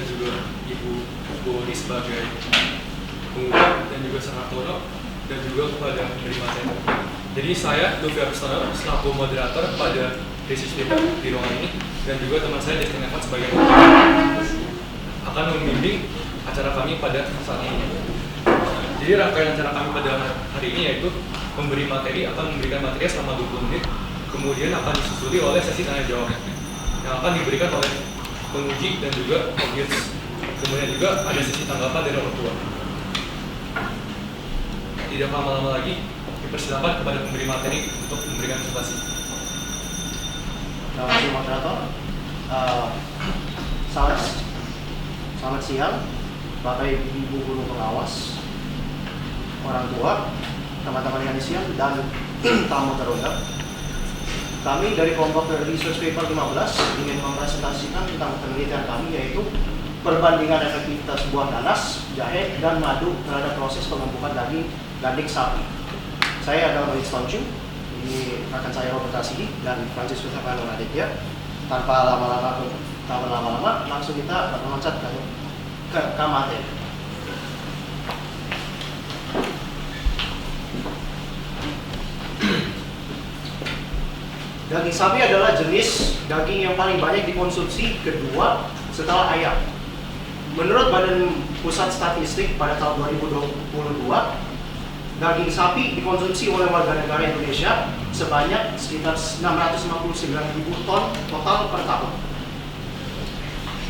juga Ibu Boni sebagai pengungkap dan juga Sang Hartono dan juga kepada pemberi materi. Jadi saya, Luffy Agustono, selaku moderator pada Research Paper di ruangan ini, dan juga teman saya Destin Evans sebagai akan membimbing acara kami pada saat ini. Jadi rangkaian acara kami pada hari ini yaitu memberi materi, akan memberikan materi selama 20 menit, kemudian akan disusuli oleh sesi tanya jawab yang akan diberikan oleh penguji dan juga audiens. Kemudian juga ada sesi tanggapan dari orang tua. Tidak lama-lama lagi, dipersilakan kepada pemberi materi untuk memberikan presentasi. Terima kasih moderator. Selamat siang, Bapak Ibu guru pengawas, orang tua, teman-teman yang siang, dan tamu terundang. Kami dari kelompok Research Paper 15 ingin mempresentasikan tentang penelitian kami, yaitu perbandingan efektivitas buah nanas, jahe, dan madu terhadap proses pengembukan daging gandik sapi. Saya adalah Maurice Toncung, ini akan saya Robert Asihi dan Francis Kusapano Aditya. Tanpa lama-lama, langsung kita meloncat ke materi. Daging sapi adalah jenis daging yang paling banyak dikonsumsi kedua setelah ayam. Menurut Badan Pusat Statistik pada tahun 2022, daging sapi dikonsumsi oleh warga negara Indonesia sebanyak sekitar 659.000 ton total per tahun.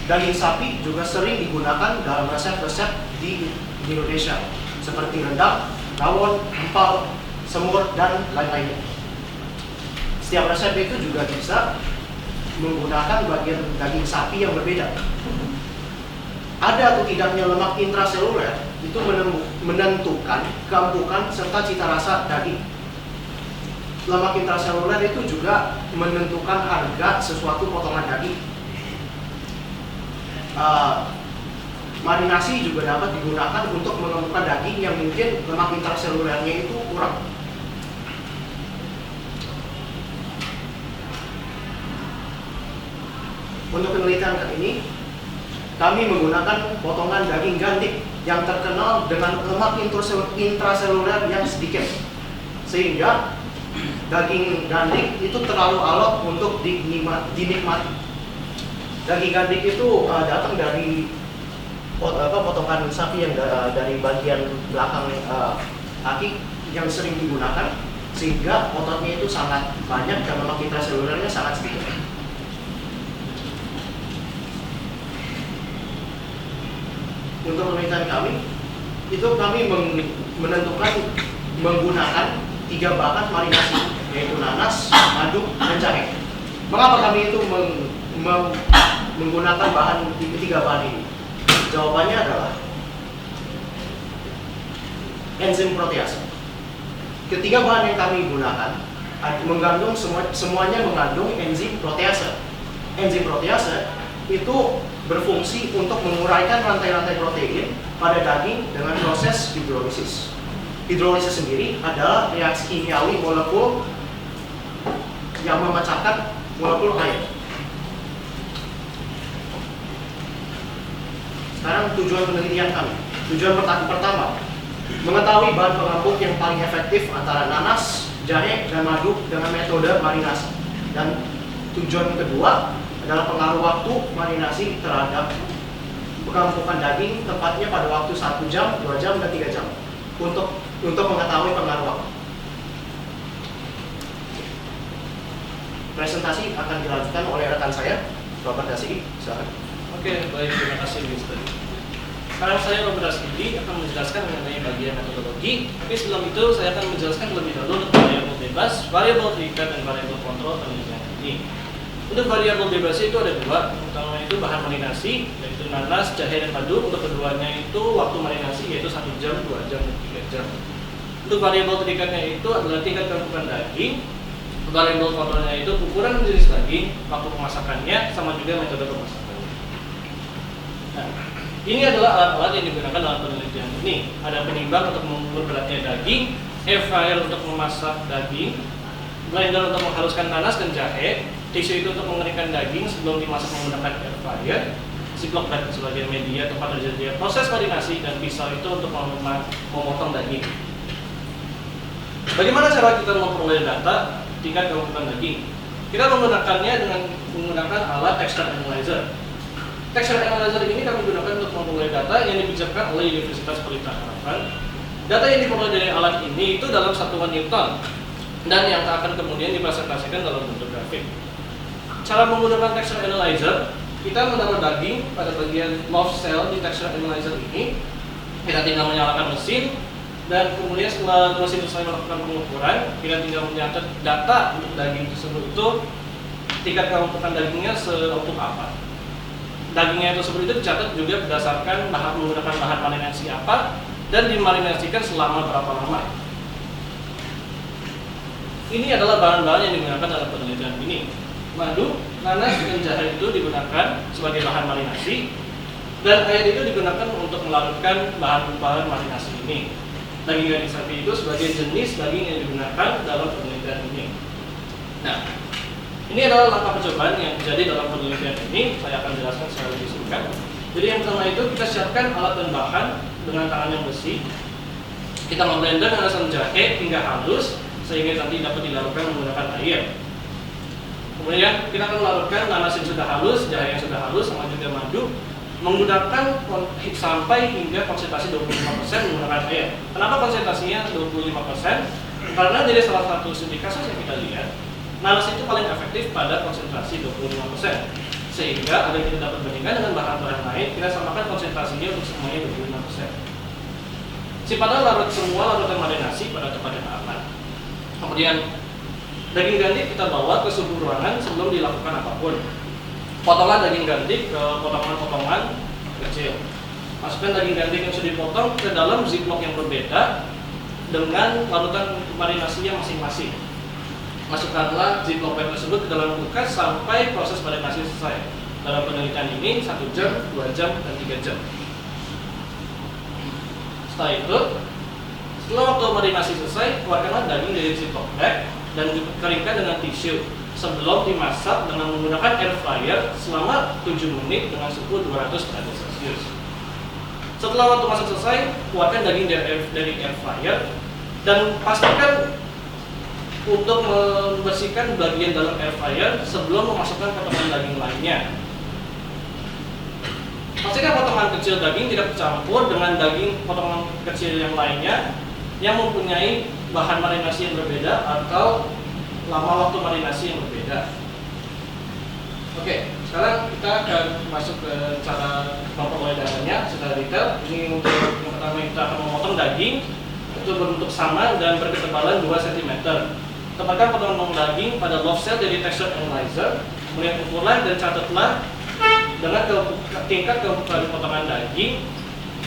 Daging sapi juga sering digunakan dalam resep-resep di Indonesia, seperti rendang, rawon, empal, semur, dan lain-lainnya. Setiap resep itu juga bisa menggunakan bagian daging sapi yang berbeda. Ada atau tidaknya lemak intraseluler itu menentukan keempukan serta cita rasa daging. Lemak intraseluler itu juga menentukan harga sesuatu potongan daging. Marinasi juga dapat digunakan untuk mengemukakan daging yang mungkin lemak intraselulernya itu kurang. Untuk penelitian kali ini, kami menggunakan potongan daging gandik yang terkenal dengan lemak intraseluler yang sedikit, sehingga daging gandik itu terlalu alot untuk dinikmati. Daging gandik itu datang dari potongan sapi yang dari bagian belakang kaki yang sering digunakan, sehingga ototnya itu sangat banyak dan lemak intraselulernya sangat sedikit. Untuk penelitian kami, itu kami menentukan menggunakan 3 bahan marinasi, yaitu nanas, madu, dan jahe. Mengapa kami itu menggunakan tiga bahan ini? Jawabannya adalah enzim protease. Ketiga bahan yang kami gunakan semuanya mengandung enzim protease. Enzim protease itu berfungsi untuk menguraikan rantai-rantai protein pada daging dengan proses hidrolisis. Hidrolisis sendiri adalah reaksi kimiawi molekul yang memecahkan molekul air. Sekarang tujuan penelitian kami. Tujuan pertama, mengetahui bahan pengembuk yang paling efektif antara nanas, jahe, dan madu dengan metode marinasi. Dan tujuan kedua adalah pengaruh waktu marinasi terhadap pengembukan daging, tepatnya pada waktu 1 jam, 2 jam, dan 3 jam untuk mengetahui pengaruh waktu. Presentasi akan dilanjutkan oleh rekan saya, Robert Asihi. Silakan. Oke, baik, terima kasih Mr. Sekarang saya Robert Asihi akan menjelaskan mengenai bagian metodologi. Tapi sebelum itu saya akan menjelaskan lebih dahulu untuk variabel bebas, variabel terikat, dan variabel kontrol penelitian ini. Untuk variabel bebas itu ada 2, pertama itu bahan marinasi, yaitu nanas, jahe, dan madu. Untuk keduanya itu waktu marinasi, yaitu 1 jam, 2 jam, dan 3 jam. Untuk variabel terikatnya itu adalah tingkat keempukan daging. Variabel kontrolnya itu ukuran jenis daging, waktu pemasakannya, sama juga metode pemasakannya. Nah, ini adalah alat-alat yang digunakan dalam penelitian ini. Ada penimbang untuk mengukur beratnya daging, air fryer untuk memasak daging, blender untuk menghaluskan nanas dan jahe, tisu itu untuk mengeringkan daging sebelum dimasak menggunakan air fryer, ziplock bag sebagai media tempat terjadinya proses marinasi, dan pisau itu untuk memotong daging. Bagaimana cara kita memperoleh data tingkat kelembutan daging? Kita menggunakannya dengan menggunakan alat texture analyzer. Texture analyzer ini kami gunakan untuk memperoleh data yang dipijakkan oleh Universitas Pelita Harapan. Data yang diperoleh dari alat ini itu dalam satuan Newton dan yang akan kemudian dipresentasikan dalam bentuk grafik. Cara menggunakan texture analyzer, kita menaruh daging pada bagian loft cell di texture analyzer ini. Kita tinggal menyalakan mesin, dan kemudian setelah mesin selesai melakukan pengukuran, kita tinggal mencatat data untuk daging tersebut itu tingkat kelembutan dagingnya untuk apa. Dagingnya tersebut itu dicatat juga berdasarkan menggunakan bahan marinasi apa dan dimarinasikan selama berapa lama. Ini adalah bahan-bahan yang digunakan dalam penelitian ini. Madu, nanas, dan jahe itu digunakan sebagai bahan marinasi, dan air itu digunakan untuk melarutkan bahan-bahan marinasi ini. Daging sapi itu sebagai jenis daging yang digunakan dalam penelitian ini. Nah, ini adalah langkah percobaan yang terjadi dalam penelitian ini. Saya akan jelaskan secara lebih singkat. Jadi yang pertama itu kita siapkan alat dan bahan dengan tangan yang besi. Kita memblender nanasan jahe hingga halus sehingga nanti dapat dilarutkan menggunakan air. Kemudian kita akan larutkan nanas yang sudah halus, jahe yang sudah halus, sama juga madu, menggunakan sampai hingga konsentrasi 25% menggunakan air. Kenapa konsentrasinya 25%? Karena dari salah satu studi kasus yang kita lihat, nanas itu paling efektif pada konsentrasi 25%. Sehingga agar kita dapat bandingkan dengan bahan-bahan lain, kita samakan konsentrasinya untuk semuanya 25%. Simpanlah larut semua larutan marinasi pada tempat yang aman. Kemudian daging ganti kita bawa ke suhu ruangan sebelum dilakukan apapun. Potonglah daging ganti ke potongan-potongan kecil. Masukkan daging ganti yang sudah dipotong ke dalam ziplock yang berbeda dengan larutan marinasinya masing-masing. Masukkanlah ziplock bag tersebut ke dalam kulkas sampai proses marinasi selesai. Dalam penelitian ini 1 jam, 2 jam, dan 3 jam. Setelah itu, setelah waktu marinasi selesai, keluarkanlah daging dari ziplock bag dan keringkan dengan tisu sebelum dimasak dengan menggunakan air fryer selama 7 menit dengan suhu 200 derajat Celcius. Setelah waktu masak selesai, keluarkan daging dari air fryer dan pastikan untuk membersihkan bagian dalam air fryer sebelum memasukkan potongan daging lainnya. Pastikan potongan kecil daging tidak bercampur dengan daging potongan kecil yang lainnya yang mempunyai bahan marinasi yang berbeda atau lama waktu marinasi yang berbeda. Oke, sekarang kita akan masuk ke cara memperoleh datanya secara detail. Ini untuk yang pertama kita akan memotong daging itu berbentuk sama dan berketebalan 2 cm. Tempatkan potongan daging pada loft cell dari texture analyzer. Kemudian ukurlah dan catatlah dengan tingkat kelembutan potongan daging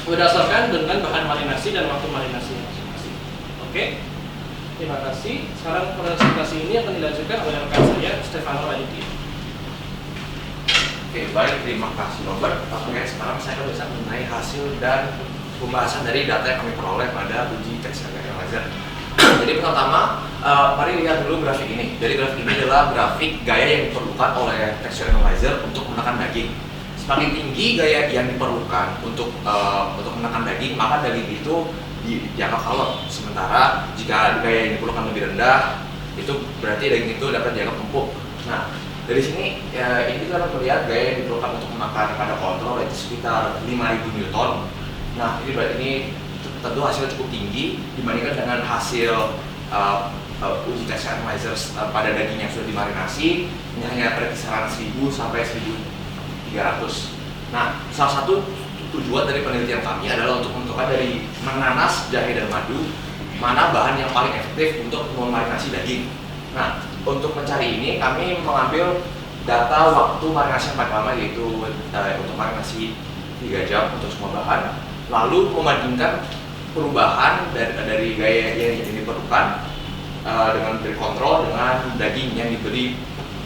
berdasarkan dengan bahan marinasi dan waktu marinasi masing-masing. Oke, terima kasih. Sekarang presentasi ini akan dilanjutkan oleh rekan saya, Stefano Raditya. Oke, baik, terima kasih Robert. Oke, sekarang saya akan bisa mengenai hasil dan pembahasan dari data yang kami peroleh pada uji texture analyzer. Jadi pertama, mari lihat dulu grafik ini. Jadi grafik ini adalah grafik gaya yang diperlukan oleh texture analyzer untuk menekan daging. Semakin tinggi gaya yang diperlukan untuk menekan daging, maka daging itu dianggap halal. Sementara jika gaya yang diperlukan lebih rendah, itu berarti daging itu dapat dianggap empuk. Nah, dari sini ini kita dapat melihat gaya yang diperlukan untuk menekan pada kontrol itu sekitar 5000 Newton. Nah, ini berarti ini tentu hasilnya cukup tinggi dibandingkan dengan hasil uji texture analyzer pada daging yang sudah dimarinasi. Ini hanya berkisaran 1000 sampai 1300. Nah, salah satu tujuan dari penelitian kami adalah untuk menentukan dari nanas, jahe, dan madu mana bahan yang paling efektif untuk memarinasi daging. Nah, untuk mencari ini kami mengambil data waktu marinasi yang paling lama, yaitu untuk marinasi 3 jam untuk semua bahan, lalu membandingkan perubahan dari gaya yang diperlukan dengan dari kontrol dengan daging yang diberi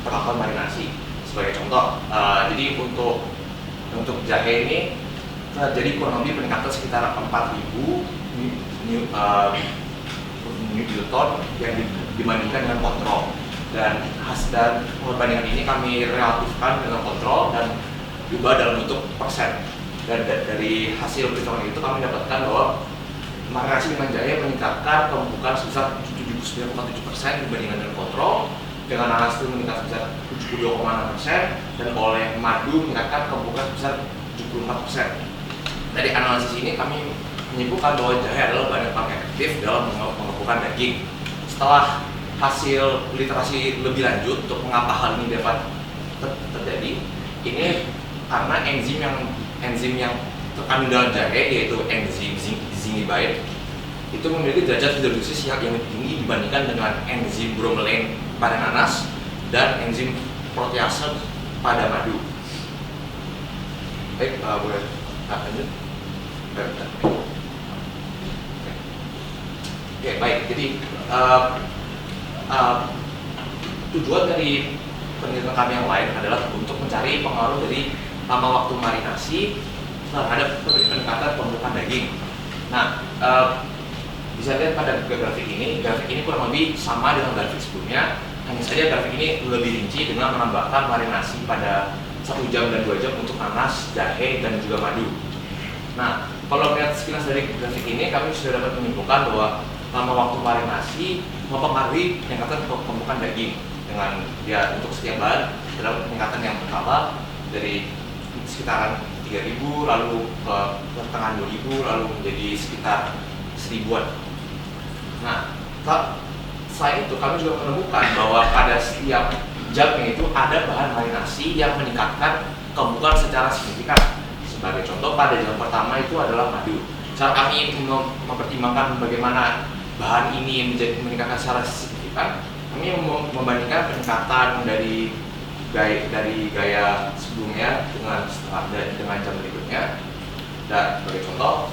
perlakuan marinasi. Sebagai contoh, jadi untuk jahe ini jadi kurang lebih peningkatan sekitar 4000 Newton yang dibandingkan dengan kontrol. Dan perbandingan ini kami relatifkan dengan kontrol dan diubah dalam bentuk persen. Dan dari hasil perhitungan itu kami dapatkan bahwa marinasi dengan jahe meningkatkan pembukaan sebesar 79,7% dibandingkan dengan kontrol, dengan nanas itu meningkat sebesar 72,6%, dan oleh madu meningkatkan pembukaan sebesar 74%. Dari analisis ini kami menyimpulkan bahwa jahe adalah bahan yang paling efektif dalam mengemukan daging. Setelah hasil literasi lebih lanjut untuk mengapa hal ini dapat terjadi, ini karena enzim yang terkandung dalam jahe, yaitu enzim zingibaid, itu memiliki derajat hidrolisis yang lebih tinggi dibandingkan dengan enzim bromelain pada nanas dan enzim protease pada madu. Baik, boleh lanjut. Oke, baik. Jadi tujuan dari penelitian kami yang lain adalah untuk mencari pengaruh dari lama waktu marinasi terhadap peningkatan pembukaan daging. Nah, bisa lihat pada grafik ini kurang lebih sama dengan grafik sebelumnya, hanya saja grafik ini lebih rinci dengan menambahkan marinasi pada 1 jam dan 2 jam untuk nanas, jahe, dan juga madu. Nah, kalau melihat sekilas dari grafik ini, kami sudah dapat menyimpulkan bahwa lama waktu marinasi mempengaruhi peningkatan pembukaan daging dengan dia untuk setiap bahan terdapat peningkatan yang berkala dari sekitaran 3.000 lalu ke pertengahan 2.000 lalu menjadi sekitar 1.000-an. Nah, selain itu kami juga menemukan bahwa pada setiap jamnya itu ada bahan marinasi yang meningkatkan pembukaan secara signifikan. Sebagai contoh, pada jam pertama itu adalah madu. Cara kami mempertimbangkan bagaimana bahan ini meningkatkan secara signifikan, kami membandingkan peningkatan dari gaya sebelumnya dengan jam berikutnya. Dan sebagai contoh,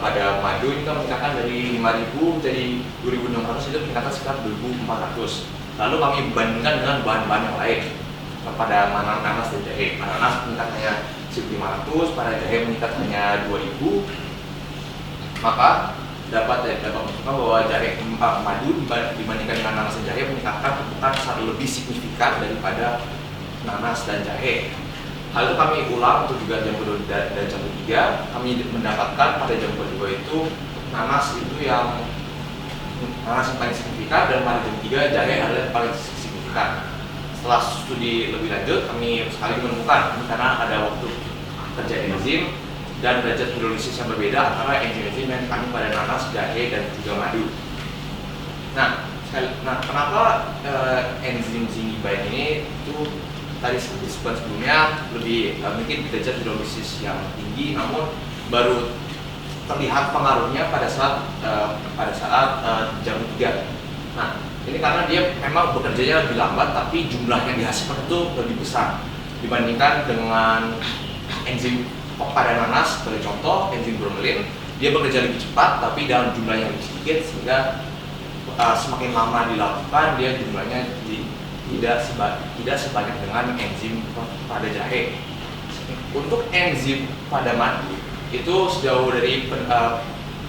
pada madu ini kita meningkatkan dari 5.000 menjadi 2.600, itu meningkatan sekitar 2.400. Lalu kami bandingkan dengan bahan-bahan yang lain pada nanas dan jahe. Nanas meningkat hanya 1.500, pada jahe meningkat hanya 2.000. Maka dapat menunjukkan bahwa jahe madu dibandingkan dengan nanas dan jahe meningkatkan pembukaan secara lebih signifikan daripada nanas dan jahe. Hal itu kami ulang untuk juga jam kedua dan jam ketiga. Kami mendapatkan pada jam kedua itu nanas yang paling signifikan, dan pada jam ketiga jahe adalah yang paling signifikan. Setelah studi lebih lanjut, kami sekali menemukan ini karena ada waktu kerja enzim dan derajat hidrolisis yang berbeda antara enzim-enzim yang kami pada nanas, jahe, dan juga madu. Nah, kenapa enzim zingibaid ini itu tadi disebut sebelumnya lebih mungkin derajat hidrolisis yang tinggi, namun baru terlihat pengaruhnya pada saat jam 3. Nah, ini karena dia memang bekerjanya lebih lambat, tapi jumlah yang dihasilkan itu lebih besar dibandingkan dengan enzim pada nanas. Sebagai contoh, enzim bromelain dia bekerja lebih cepat, tapi dalam jumlah yang lebih sedikit, sehingga semakin lama dilakukan dia jumlahnya tidak sebanyak dengan enzim pada jahe. Untuk enzim pada madu itu sejauh dari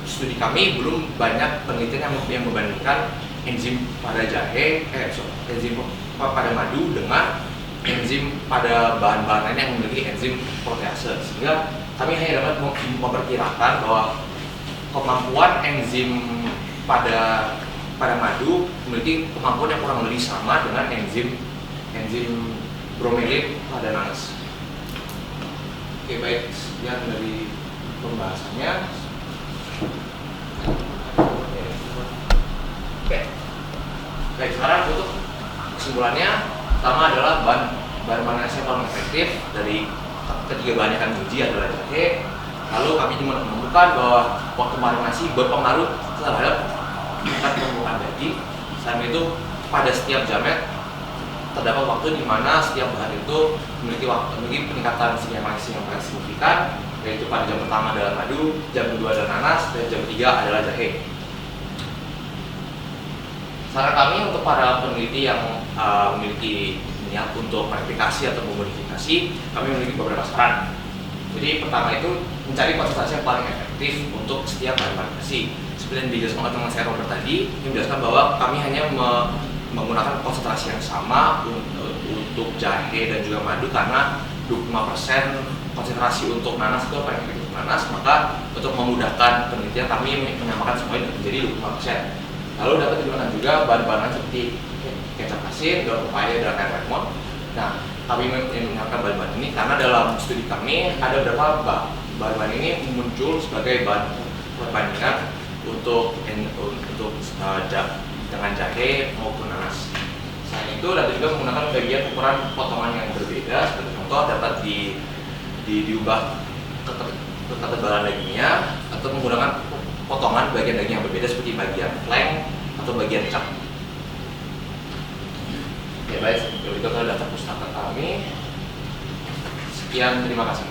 studi kami belum banyak penelitian yang membandingkan enzim pada enzim pada madu dengan enzim pada bahan-bahan lain yang memiliki enzim protease, sehingga kami hanya dapat memperkirakan bahwa kemampuan enzim pada madu memiliki kemampuan yang kurang lebih sama dengan enzim bromelain pada nanas. Oke, baik, sekian dari pembahasannya. Oke. Baik, sekarang untuk kesimpulannya, pertama adalah bahan marinasi yang paling efektif dari ketiga bahan yang kami uji adalah jahe. Lalu kami juga menemukan bahwa waktu marinasi berpengaruh terhadap tingkat pembukaan daging. Selain itu, pada setiap jamnya terdapat waktu di mana setiap bahan itu memiliki peningkatan yang paling signifikan, yaitu pada jam pertama adalah madu, jam kedua adalah nanas, dan jam ketiga adalah jahe. Saran kami untuk para peneliti yang memiliki niat untuk modifikasi atau memodifikasi, kami memiliki beberapa saran. Jadi pertama itu mencari konsentrasi yang paling efektif untuk setiap bahan marinasi. Seperti yang dijelaskan oleh teman saya Robert tadi, yang menjelaskan bahwa kami hanya menggunakan konsentrasi yang sama untuk jahe dan juga madu karena 25% konsentrasi untuk nanas itu apa yang untuk nanas, maka untuk memudahkan penelitian kami menyamakan semuanya menjadi 25%. Lalu dapat digunakan juga bahan-bahan seperti kecap asin, daun pepaya, dan air lemon. Nah, kami menggunakan bahan-bahan ini karena dalam studi kami ada beberapa bahan-bahan ini muncul sebagai bahan perbandingan untuk dengan jahe maupun nanas. Selain itu, dapat juga menggunakan bagian ukuran potongan yang berbeda. Seperti contoh, dapat diubah ketebalan dagingnya atau menggunakan potongan bagian daging yang berbeda seperti bagian flank atau bagian cap. Ya baik, kalau itu adalah daftar pustaka kami. Sekian, terima kasih.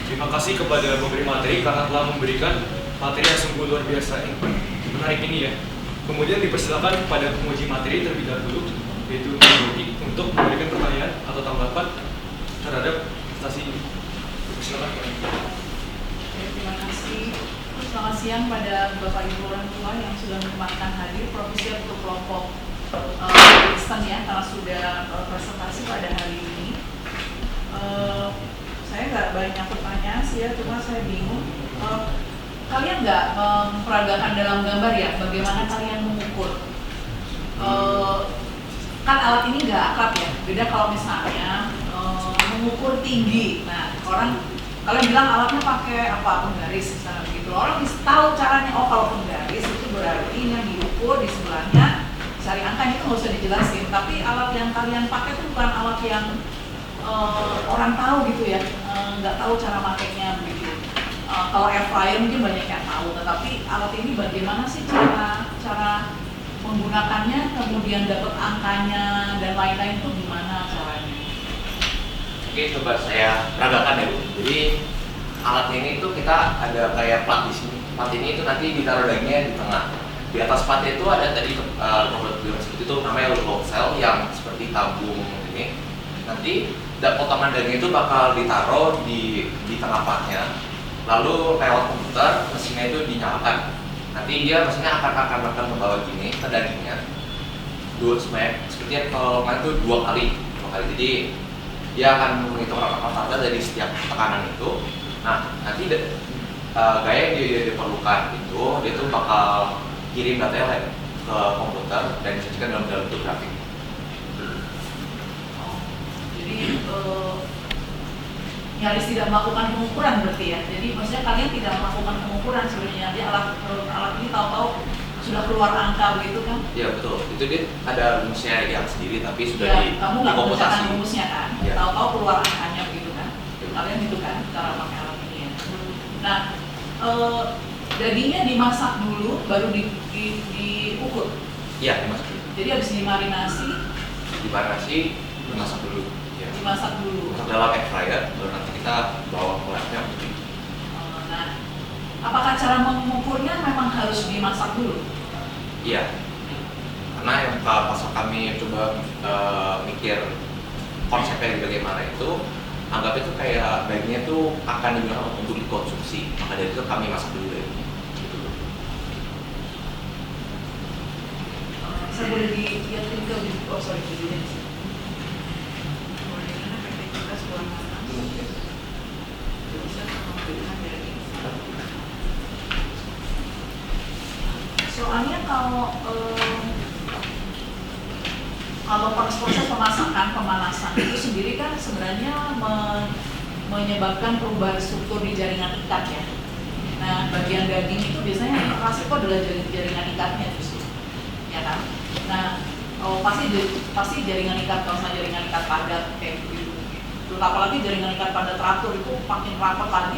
Terima kasih kepada pemberi materi karena telah memberikan materi yang sungguh luar biasa menarik ini ya. Kemudian dipersilakan kepada penguji materi terlebih dahulu, yaitu Yogi, untuk memberikan pertanyaan atau tanggapan terhadap prestasi ini. Silakan. Terima kasih. Selamat siang pada Bapak Ibu orang tua yang sudah menyempatkan hadir, profesi untuk kelompok Kristen ya, karena sudah presentasi pada hari ini. Saya nggak banyak pertanyaan sih ya, cuma saya bingung. Kalian nggak memperagakan dalam gambar ya, bagaimana kalian mengukur? Kan alat ini nggak akrab ya, beda kalau misalnya mengukur tinggi. Nah, kalian bilang alatnya pakai apa, penggaris misalnya begitu. Orang bisa tahu caranya, oh kalau penggaris itu berarti ini yang diukur di sebelahnya cari angkanya, itu nggak usah dijelasin. Tapi alat yang kalian pakai itu bukan alat yang orang tahu gitu ya, nggak tahu cara makainya begitu. Kalau air fryer mungkin banyak yang tahu, tetapi alat ini bagaimana sih cara menggunakannya, kemudian dapat angkanya dan lain-lain itu gimana caranya? Oke, coba saya peragakan ya Bu. Jadi alat ini tuh kita ada kayak plat di sini. Plat ini itu nanti ditaruh dagingnya di tengah. Di atas platnya itu ada tadi seperti itu namanya load cell yang seperti tabung ini. Nanti potongan daging itu bakal ditaruh di tengah platnya. Lalu lewat komputer mesinnya itu dinyalakan. Nanti mesinnya akan ke bawah gini ke dagingnya. Sepertinya kalau main itu dua kali. Jadi dia akan menghitung rata-rata dari setiap tekanan itu. Nah, nanti gaya yang dia diperlukan itu dia tuh bakal kirim datanya ke komputer dan disajikan dalam bentuk grafik. Jadi nyaris tidak melakukan pengukuran berarti ya. Jadi maksudnya kalian tidak melakukan pengukuran sebenarnya. Jadi alat ini tahu-tahu sudah keluar angka begitu kan? Iya betul. Itu dia ada rumusnya yang sendiri tapi sudah ya, kamu nggak dikomputasi. mengerjakan rumusnya kan? Ya. Tahu-tahu keluar angkanya begitu kan? Ya. Kalian gitu kan cara pakai alat ini ya. Nah, dagingnya dimasak dulu baru diukur. Iya dimasak dulu. Jadi habis dimarinasi. Dimasak dulu. Ya. Dimasak dulu. Masuk dalam air fryer baru nanti kita bawa ke labnya. Nah, apakah cara mengukurnya memang harus dimasak dulu? Iya. Karena yang pas kami coba mikir konsepnya bagaimana itu, anggap itu kayak dagingnya itu akan digunakan untuk dikonsumsi. Maka dari itu kami masak dulu dagingnya. Saya boleh dilihatin ke videonya di sini. Bagaimana efektivitas pewarnaan? Bisa memberikan dari soalnya kalau proses pemanasan itu sendiri kan sebenarnya menyebabkan perubahan struktur di jaringan ikat ya. Nah, bagian daging itu biasanya yang itu adalah jaringan ikatnya justru, ya kan? Nah, pasti jaringan ikat, kalau misalnya jaringan ikat padat kayak begitu. Terus apalagi jaringan ikat padat teratur itu makin rapat lagi,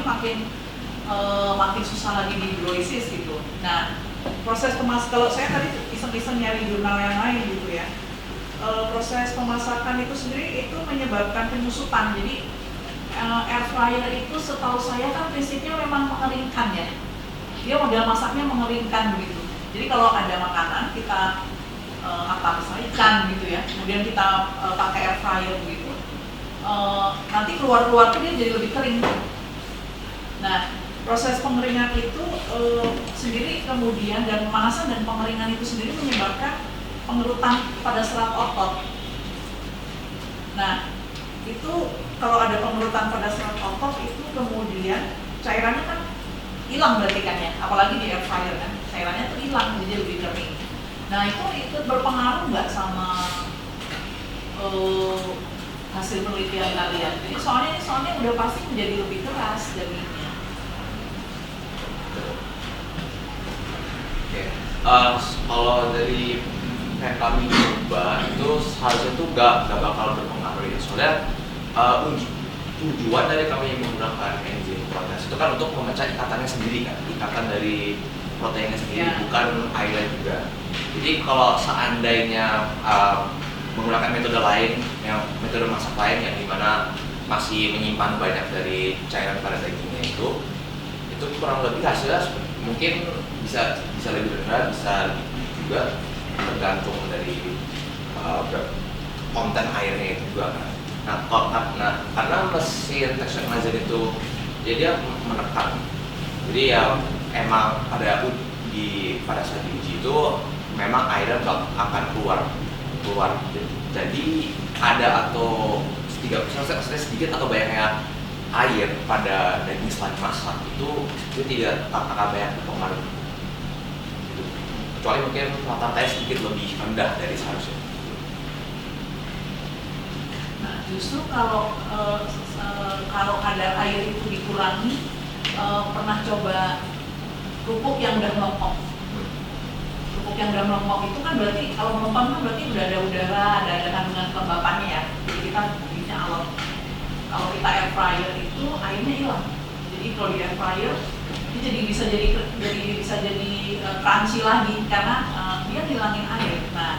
makin susah lagi di hidrolisis gitu. Nah, proses kalau saya tadi iseng-iseng nyari jurnal yang lain gitu ya. Proses pemasakan itu sendiri itu menyebabkan penyusutan. Jadi air fryer itu setahu saya kan prinsipnya memang mengeringkan ya. Dia model masaknya mengeringkan begitu. Jadi kalau ada makanan kita misalnya ikan gitu ya, kemudian kita pakai air fryer begitu, nanti keluar tuh dia jadi lebih kering. Nah, proses pengeringan itu sendiri kemudian dan pemanasan dan pengeringan itu sendiri menyebabkan pengerutan pada serat otot. Nah, itu kalau ada pengerutan pada serat otot itu kemudian cairannya kan hilang berarti kan ya, apalagi di air fryer kan, cairannya tuh hilang jadi lebih kering. Nah itu berpengaruh nggak sama hasil penelitian kalian? Jadi soalnya udah pasti menjadi lebih keras dagingnya. Oke, kalau dari yang kami coba itu seharusnya itu nggak bakal berpengaruh ya. Soalnya tujuan dari kami menggunakan enzim protease itu kan untuk memecah ikatannya sendiri kan, ikatan dari proteinnya sendiri, Ya. bukan airnya juga. Jadi kalau seandainya menggunakan metode lain, yang metode masak lain yang dimana masih menyimpan banyak dari cairan pada dagingnya itu kurang lebih hasilnya mungkin bisa lebih rendah, bisa juga tergantung dari konten airnya itu juga kan. Nah, karena mesin texture analyzer itu dia menekan, jadi ya emang pada saat diuji itu memang airnya akan keluar. Jadi ada atau sedikit atau banyaknya air pada daging setelah dimasak itu tidak akan banyak berpengaruh. Kecuali mungkin rata-ratanya sedikit lebih rendah dari seharusnya. Nah justru kalau kadar air itu dikurangi, pernah coba kerupuk yang udah melempok. Kerupuk yang udah melempok itu kan berarti kalau melempok kan berarti udah ada udara, ada kandungan kelembapannya ya. Jadi kita bikinnya alot. Kalau kita air fryer itu airnya hilang. Jadi kalau di air fryer ini jadi bisa jadi crunchy lagi karena dia ngilangin air. Nah,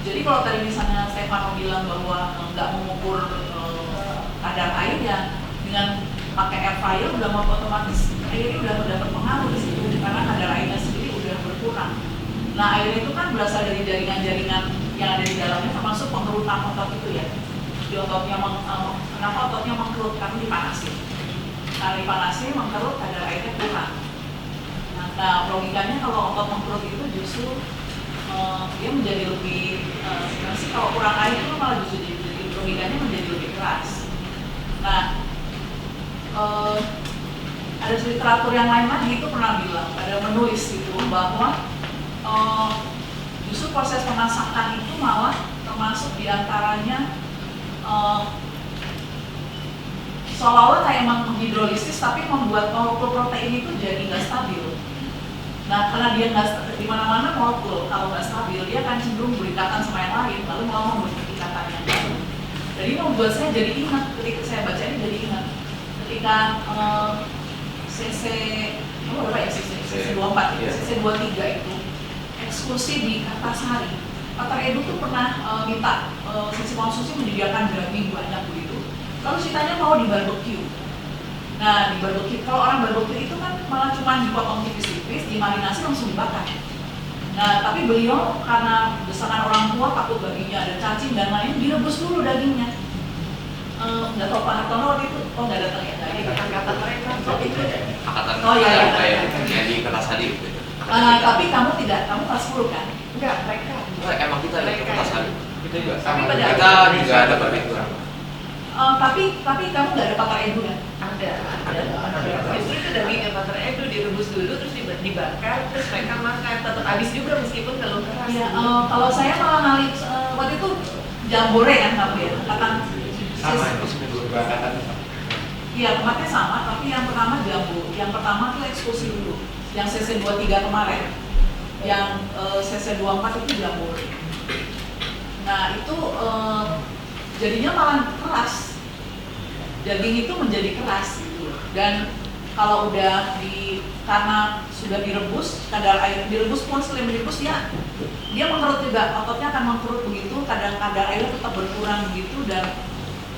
jadi kalau tadi misalnya Stefano bilang bahwa nggak mengukur kadar air ya, dengan pakai air fryer udah mau otomatis airnya udah berpengaruh di situ karena kadar airnya sendiri udah berkurang. Nah air itu kan berasal dari jaringan-jaringan yang ada di dalamnya, termasuk pengerutan otot itu ya. Di ototnya kenapa ototnya mengkerut? Karena dipanasin. Nah dipanasin mengkerut, kadar airnya kurang. Nah logikanya kalau otot mengkerut itu justru dia menjadi lebih kalau kurang air itu malah justru jadi logikanya menjadi lebih keras. Nah ada literatur yang lain lagi itu pernah bilang, ada menulis itu bahwa justru proses pemasakan itu malah termasuk diantaranya seolah-olah kayak menghidrolisis tapi membuat molekul protein itu jadi nggak stabil. Nah karena dia nggak di mana-mana molekul kalau nggak stabil dia akan cenderung berikatan sama yang lain lalu malah membentuk ikatan yang baru. Jadi membuat saya jadi ingat ketika saya baca ini jadi ingat ketika CC24 Iya. CC23 itu ekskursi di Kartasari. Pak Edu tuh pernah minta sisi konsusi menyediakan daging banyak begitu. Lalu ceritanya mau di barbecue. Nah di barbecue, kalau orang barbecue itu kan malah cuma dipotong tipis-tipis, dimarinasi langsung dibakar. Nah tapi beliau karena desakan orang tua takut dagingnya ada cacing dan lain, direbus dulu dagingnya. Nggak tahu Pak Hartono waktu itu, nggak datang ya? Nggak ada kata mereka. Itu. Angkatan Oh iya. yang di Kertasari gitu. Tapi kamu kelas 10 kan? Enggak, mereka. Emang kita di Kertasari. Kita juga Tapi pada Kita juga ada barbecue. tapi kamu nggak ada pakar edu kan? Ada. Justru itu dagingnya Pak Edu direbus dulu terus dibakar terus mereka makan tetap habis juga meskipun belum keras. Iya, kalau saya malah ngalih waktu itu jambore kan kamu ya, kata Sama itu berangkatan sama. iya tempatnya sama, tapi yang pertama jambu, yang pertama tuh ekskursi dulu, yang CC23 kemarin, yang CC24 itu jambore. Nah itu jadinya malah keras, daging itu menjadi keras gitu. Dan kalau udah karena sudah direbus, kadar air direbus pun setelah direbus dia mengkerut juga, ototnya akan mengkerut begitu, kadar airnya tetap berkurang begitu dan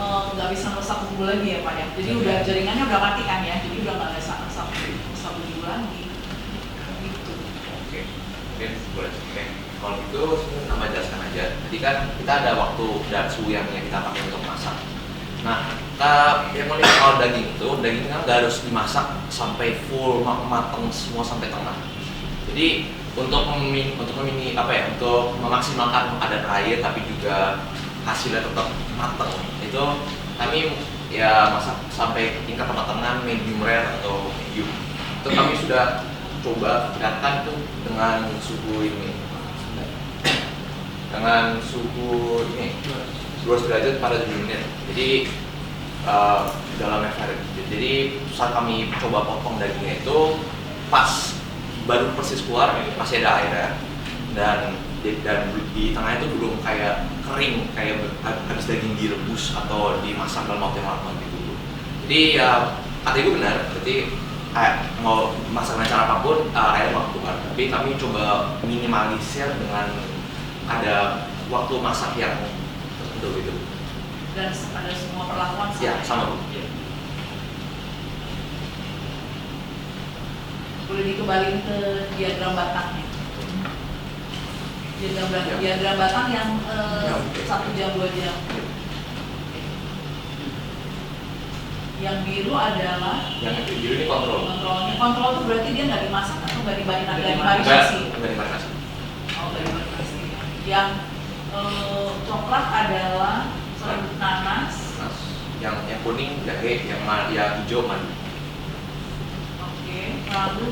nggak bisa meresap bumbu lagi ya Pak ya. Jadi udah jaringannya udah mati kan ya, jadi udah nggak bisa meresap bumbu lagi. Gitu. Oke, mungkin boleh. Oke, kalau gitu nama jelaskan aja. Jadi kan kita ada waktu dan suhu yang kita pakai untuk masak. Nah, yang unik soal daging kan nggak harus dimasak sampai full matang semua sampai tengah. Jadi untuk memaksimalkan kadar air tapi juga hasilnya tetap matang, itu kami ya masak sampai tingkat kematangan medium rare atau medium. Itu kami sudah coba tingkatkan tuh dengan suhu 200 derajat pada 7 menit. Jadi dalam jadi saat kami coba potong dagingnya itu pas baru persis keluar masih ada airnya, dan di tengah itu belum kayak kering kayak habis daging direbus atau dimasak dalam waktu yang lama gitu. Jadi ya kata ibu benar, berarti mau masak dengan cara apapun airnya bakal keluar, tapi kami coba minimalisir dengan ada waktu masak yang tertentu gitu. Dan pada semua perlakuan Ya, sama Bu. Boleh dikembalikan ke diagram batangnya. Diagram batang yang 1 jam 2 jam. Yang biru adalah Yang biru ini kontrol. kontrolnya. Kontrol itu berarti dia nggak dimasak atau nggak dimarinasi? Enggak dimarinasi. Oh, nggak dimarinasi. Yang coklat adalah serbuk nanas. Yang kuning jahe, yang hijau madu. Oke, lalu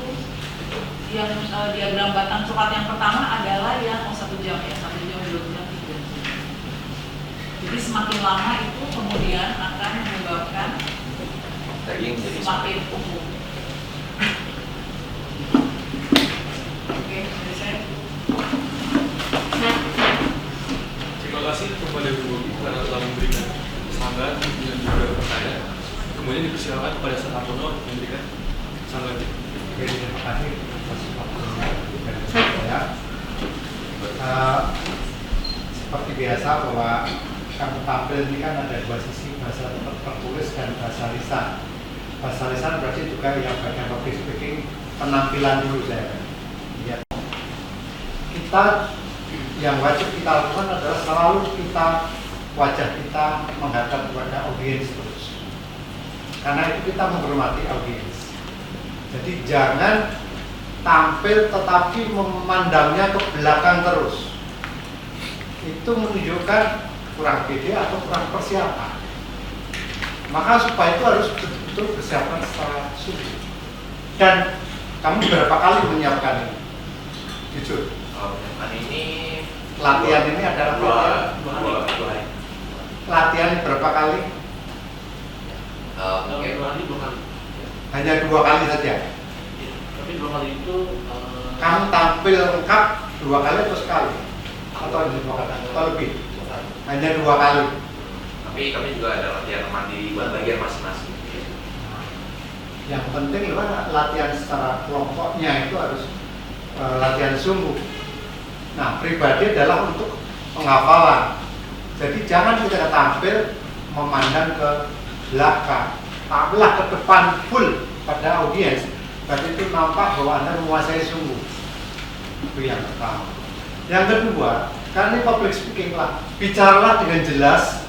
yang diagram batang coklat yang pertama adalah yang 1 jam ya, 1 jam 2 jam 3 jam. Jadi semakin lama itu kemudian akan menyebabkan Daging jadi semakin empuk. Oke, dari saya. Terima kasih kepada Bu Bobi karena telah memberikan sambat dan juga pertanyaan. Kemudian dipersilakan kepada Saratono memberikan sambat. Oke, terima kasih atas waktunya dari saya. Seperti biasa bahwa kami tampil ini kan ada 2 sisi, bahasa tertulis dan bahasa lisan. Bahasa lisan berarti juga yang bagian public speaking, penampilan dulu saya. Ya. Kita yang wajib kita lakukan adalah selalu wajah kita menghadap kepada audiens terus. Karena itu kita menghormati audiens. Jadi jangan tampil tetapi memandangnya ke belakang terus. Itu menunjukkan kurang pede atau kurang persiapan. Maka supaya itu harus betul-betul persiapan secara sungguh. Dan kamu berapa kali menyiapkan ini? Jujur. Ini Latihan ini adalah dua hari. latihan berapa kali? Dalam Oke. 2 hari 2 kali. Hanya 2 kali saja. Iya. Tapi 2 kali itu Kamu tampil lengkap 2 kali atau sekali? Atau 2 kali atau lebih? Hanya 2 kali. Tapi kami juga ada latihan mandi buat bagian masing-masing. Yang penting adalah latihan secara kelompoknya itu harus latihan sungguh. Nah, pribadi adalah untuk penghafalan. Jadi jangan kita tampil memandang ke belakang, tampillah ke depan full pada audiens. Berarti itu nampak bahwa Anda menguasai sungguh. Itu yang pertama. Yang kedua, karena ini public speaking lah, bicaralah dengan jelas,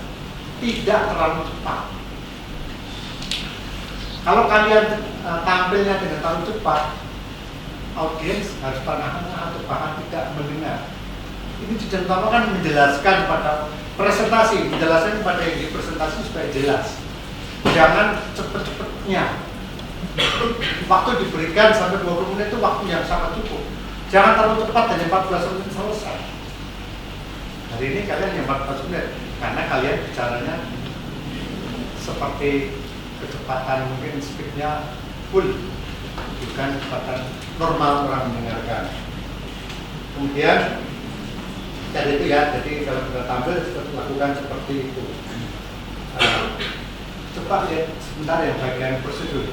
tidak terlalu cepat. Kalau kalian tampilnya dengan terlalu cepat, audiens harus tengah-tengah atau bahkan tidak mendengar. Ini dicontohkan menjelaskan pada presentasi, menjelaskan kepada yang dipresentasi supaya jelas. Jangan cepet-cepetnya. Waktu diberikan sampai 20 menit itu waktu yang sangat cukup. Jangan terlalu cepat, hanya 14 menit selesai. Hari ini kalian yang 14 menit karena kalian bicaranya seperti kecepatan mungkin speednya full, bukan kecepatan normal orang mendengarkan. Kemudian dari itu ya, jadi kalau kita tampil lakukan seperti itu. Coba lihat sebentar yang bagian prosedur,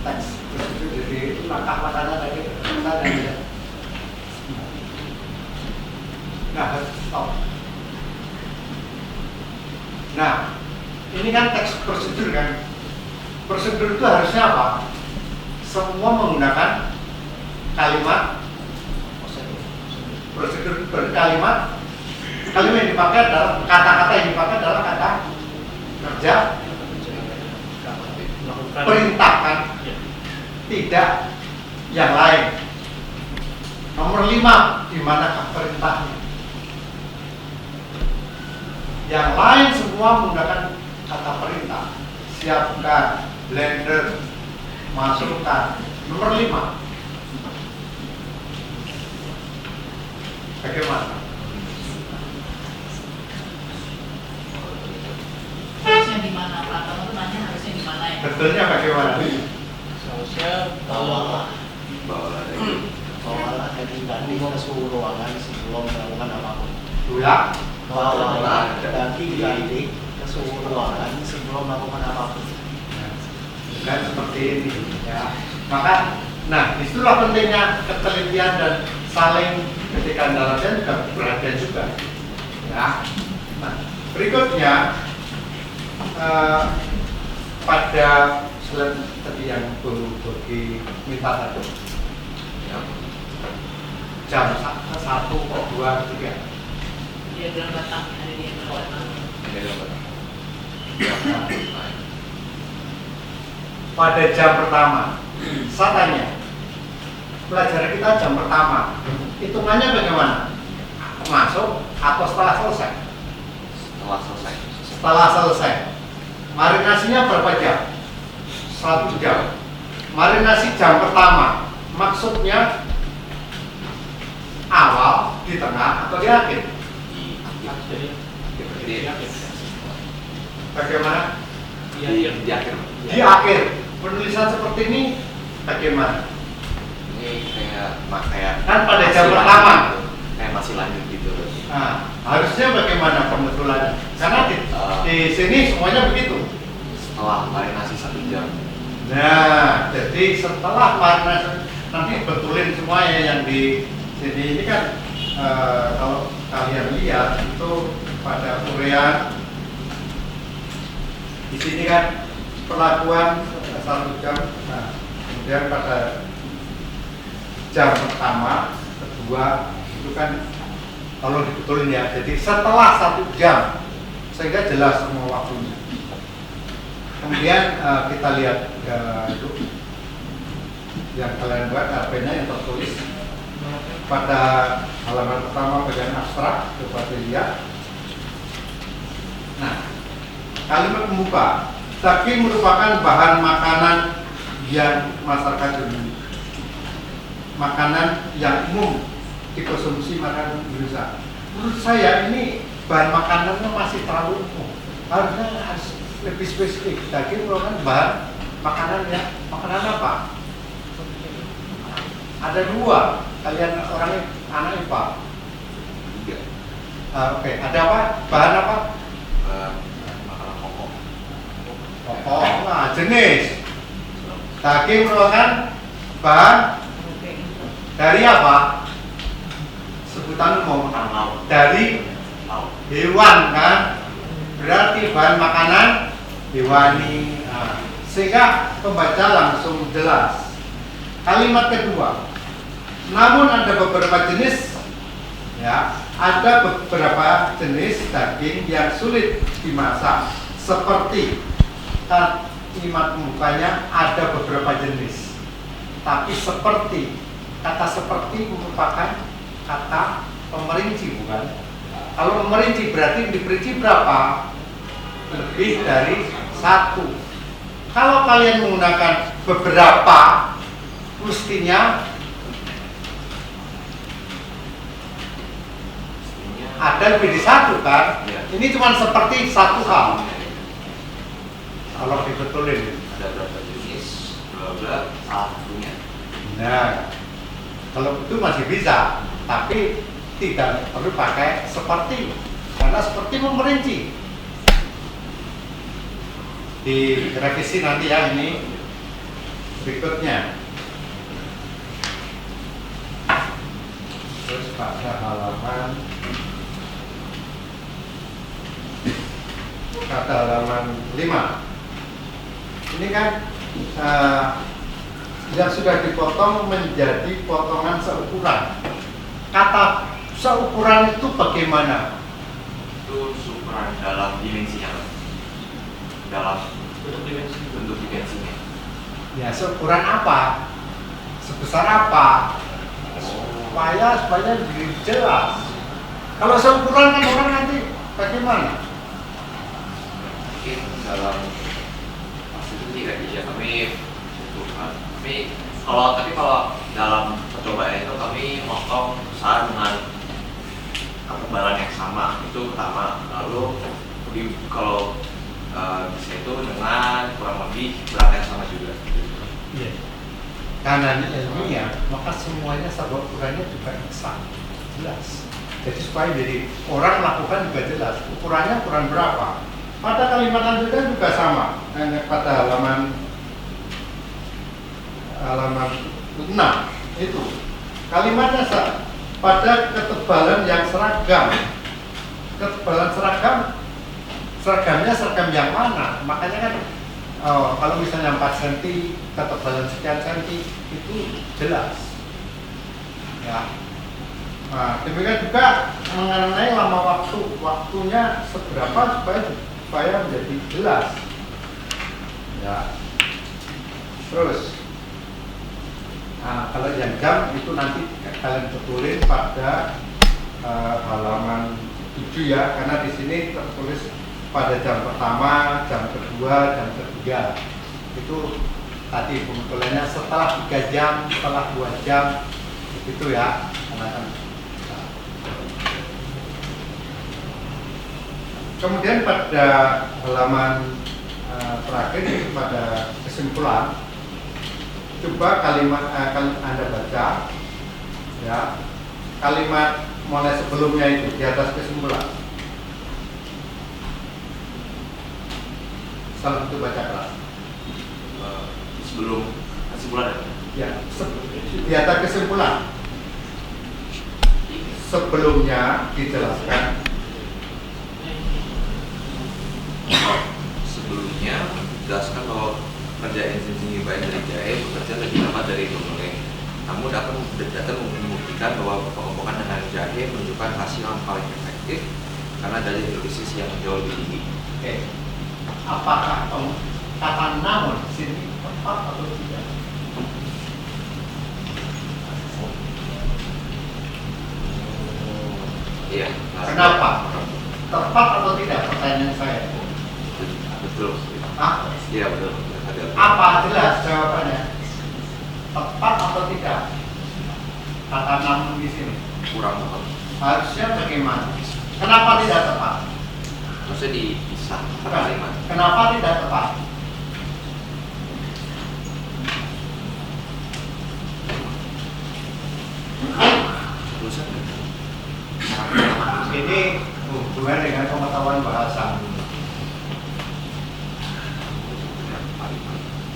teks prosedur, jadi langkah-langkahnya tadi sebentar ya. Nah, stop. Nah, ini kan teks prosedur kan. Prosedur itu harusnya apa? Semua menggunakan kalimat prosedur berkalimat. Kalimat yang dipakai adalah kata-kata yang dipakai adalah kata kerja melakukan perintahkan, ya. tidak yang lain. Nomor 5, di manakah perintahnya? Yang lain semua menggunakan kata perintah. Siapkan, blender, masukkan. Nomor 5. Bagaimana? Harusnya di mana Pak? Kamu tuh nanya harusnya di mana ya? Betulnya bagaimana? Seharusnya Bawalah, Bawalah dari bawalah daging kambing ke suhu ruangan sebelum melakukan apapun. Ulang. Bawalah daging kambing ke suhu ruangan sebelum melakukan apapun. Kan seperti ini ya. Maka, nah itulah pentingnya ketelitian dan saling ketika anda latihan juga perhatian juga. Ya. Nah, berikutnya pada slide tadi yang Bu Bogi minta tadi, ya. jam 1, 2, 3. Diagram batang, ada diagram batang. Ini gambar. Pada jam pertama, saya tanya, pelajaran kita jam pertama, hitungannya bagaimana? Masuk atau setelah selesai? Setelah selesai. Setelah selesai. Marinasinya berapa jam? 1 jam. Marinasi jam pertama, maksudnya awal, di tengah, atau di akhir? Bagaimana? Iya, Di akhir. Di akhir. Penulisan seperti ini bagaimana? Ini kayak Kan pada masih jam lanjut pertama. gitu. Kayak masih lanjut gitu. Nah, harusnya bagaimana pembetulannya? Karena di sini semuanya begitu. Setelah marinasi 1 jam. Nah, jadi setelah marinasi nanti betulin semua ya yang di sini ini kan kalau kalian lihat itu pada urean di sini kan perlakuan 1 jam. Nah, kemudian pada jam pertama, kedua itu kan kalau dibetulin ya. Jadi setelah 1 jam sehingga jelas semua waktunya. Kemudian kita lihat itu yang kalian buat HP-nya yang tertulis pada halaman pertama bagian abstrak, coba dilihat. Nah, kalimat pembuka, daging merupakan bahan makanan yang masyarakat umum, makanan yang umum dikonsumsi masyarakat Indonesia. Menurut saya ini bahan makanannya masih terlalu umum, harusnya harus lebih spesifik. Daging merupakan bahan makanan ya. Makanan apa? Ada 2. Kalian orangnya anak IPA. 3. Oke. Ada apa? Bahan apa? Makanan pokok. Pokok. Nah, jenis. Daging merupakan bahan dari apa? Sebutan umum. Makanan laut. Dari Laut. hewan kan? Berarti bahan makanan hewani. Nah, sehingga pembaca langsung jelas. Kalimat kedua, namun ada beberapa jenis ya, ada beberapa jenis daging yang sulit dimasak, seperti kalimat pembukanya ada beberapa jenis. Tapi seperti, kata seperti merupakan kata pemerinci, bukan? Kalau merinci berarti diperinci berapa? Lebih dari 1. Kalau kalian menggunakan beberapa, mestinya ada lebih dari 1 kan? Ya. Ini cuma seperti 1 hal. Kalau dibetulin. Ada berapa jenis? Bla satunya. Nah, kalau itu masih bisa, tapi tidak perlu pakai seperti, karena seperti memerinci. Di revisi nanti ya ini berikutnya. Terus pada halaman 5. Ini kan yang sudah dipotong menjadi potongan seukuran. Kata seukuran itu bagaimana? Itu ukuran dalam dimensinya. dalam bentuk dimensinya. Ya, seukuran apa? Sebesar apa? Supaya jelas. Kalau seukuran kan orang nanti bagaimana? Mungkin dalam pasti itu tidak bisa kami tentukan. Tapi kalau dalam percobaan itu kami motong besar dengan ketebalan yang sama, itu pertama. Lalu kalau bisa itu dengan kurang lebih berat yang sama juga. Iya. Karena ilmiah, maka semuanya serba ukurannya juga eksak, jelas. Jadi supaya jadi orang melakukan juga jelas. Ukurannya ukuran berapa? Pada kalimat lanjutan juga sama. Pada halaman 6 itu kalimatnya pada ketebalan yang seragam. Ketebalan seragamnya seragam yang mana? Makanya kan kalau misalnya 4 cm ketebalan sekian cm itu jelas ya. Nah, demikian juga mengenai lama waktunya seberapa supaya menjadi jelas ya. Terus kalau yang jam itu nanti kalian betulin pada halaman 7 ya, karena di sini tertulis pada jam pertama, jam kedua, jam ketiga. Itu tadi pembetulannya setelah 3 jam, setelah 2 jam, begitu ya. Kemudian pada halaman terakhir pada kesimpulan, coba kalimat Anda baca ya, kalimat mulai sebelumnya itu di atas kesimpulan. Salah satu baca kelas. Sebelum kesimpulan ya, di atas kesimpulan. Sebelumnya dijelaskan. Sebelumnya dijelaskan bahwa kerja enzim baik dari jahe bekerja lebih lambat dari inulin. Namun dapat membuktikan bahwa pengelompokan dengan jahe menunjukkan hasil yang paling efektif karena dari hidrolisis yang jauh lebih tinggi. Oke. Apakah kata namun di sini tepat atau tidak? Iya. Kenapa? Tepat atau tidak pertanyaan saya? Betul. Iya betul. Apa jelas jawabannya? Tepat atau tidak? Kata namun di sini. Kurang tepat. Harusnya bagaimana? Kenapa tidak tepat? Maksudnya dipisah kalimat. Kenapa tidak tepat? Ini hubungan dengan pengetahuan bahasa.